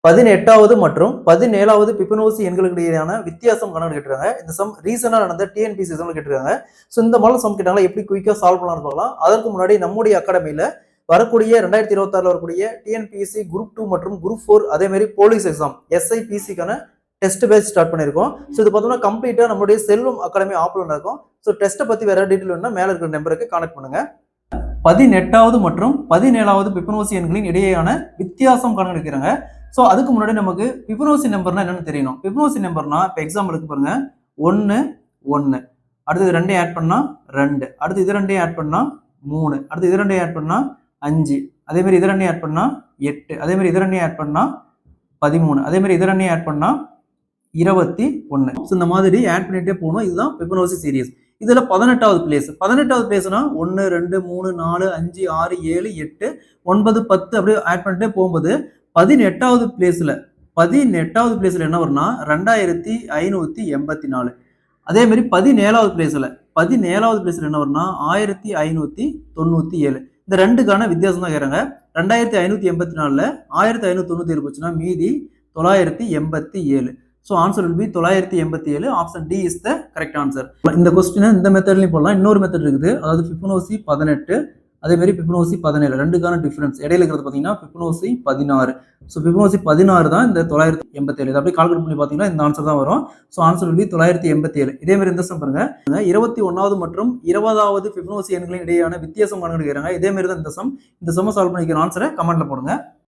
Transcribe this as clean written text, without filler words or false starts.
18வது மற்றும் 17வது பிபனோசி எண்களுக்கு இடையேயான வித்தியாசம் கணக்கு கேட்டிருக்காங்க. இந்த சம் ரீசெண்டா நடந்த டிஎன்பிஎஸ்சி எக்ஸாம்ல கேட்டிருக்காங்க. ஸோ இந்த மாடல் சம் கேட்டாங்களா எப்படி குயிக்கா சால்வ் பண்ணலாம்னு பார்க்கலாம். அதற்கு முன்னாடி நம்முடைய அகாடமியில வரக்கூடிய 2026 வரக்கூடிய டிஎன்பிஎஸ்சி குரூப் 2 மற்றும் குரூப் 4 அதே மாதிரி போலீஸ் எக்ஸாம் எஸ்ஐபிசிக்கான டெஸ்ட் பேட்ச் ஸ்டார்ட் பண்ணியிருக்கோம். ஸோ இது பார்த்தோம்னா கம்ப்ளீட்டா நம்மளுடைய செல்வம் அகாடமி ஆப்ல இருக்கும். ஸோ டெஸ்ட்டை பத்தி வேற டீட்டெயில் வேணும்னா மேல இருக்கிற நம்பருக்கு கான்டாக்ட் பண்ணுங்க. 18வது மற்றும் 17வது பிபனோசி எண்களின் இடையேயான வித்தியாசம் கணக்கெடுக்கிறாங்க. ஸோ அதுக்கு முன்னாடி நமக்கு பிபனோசி நம்பர்னா என்னன்னு தெரியணும். பிபனோசி நம்பர்னா இப்போ எக்ஸாம்பிளுக்கு பாருங்க 1 1 அடுத்து 2 ஆட் பண்ணா 2 அடுத்து இது 2 ஆட் பண்ணா 3 அடுத்து இது 2 ஆட் பண்ணா 5 அதே மாதிரி இது 2 ஆட் பண்ணா 8 அதே மாதிரி இது 2 ஆட் பண்ணா 13 அதே மாதிரி இது 2 ஆட் பண்ணா 21. ஸோ இந்த மாதிரி ஆட் பண்ணிட்டே போகணும். இதுதான் பிபனோசி சீரிஸ். இதுல 18வது பிளேஸ் 18வது பிளேஸ்னா 1 2 3 4 5 6 7 8 9 10 அப்படியே ஆட் பண்ணிட்டே போகும்போது 18வது பிளேஸ்ல என்ன வரும்னா 2584. அதே மாதிரி 17வது பிளேஸ்ல என்ன வரும்னா 1597. இந்த ரெண்டுக்கான வித்தியாசம் தான் கேட்கறாங்க. 2584ல 1597 போச்சுன்னா மீதி 987. So answer will be 987. Option D is the correct answer. இந்த கொஸ்டினை இந்த மெத்தட்லயும் போடலாம். இன்னொரு மெத்தட் இருக்குது. அதாவது பிபனோசி 18 அதே மாதிரி பிபனோசி 17 ரெண்டுக்கான டிஃபரன்ஸ் இடையில இருக்கிறது பார்த்தீங்கன்னா பிபனோசி 16. ஸோ பிபனோசி 16 தான் இந்த 987. இதை அப்படியே கால்குலேட் பண்ணி பார்த்தீங்கன்னா இந்த ஆன்சர் தான் வரும். So answer will be 987. இதே மாதிரி இந்த சம் பாருங்க 21வது மற்றும் 20வது பிபனோசி எண்களின் இடையேயான வித்தியாசம் கணக்கெடுக்கிறாங்க. இதே மாதிரி தான் இந்த சம் சால்வ் பண்ணிக்கிற ஆன்சரை கமெண்ட்ல போடுங்க.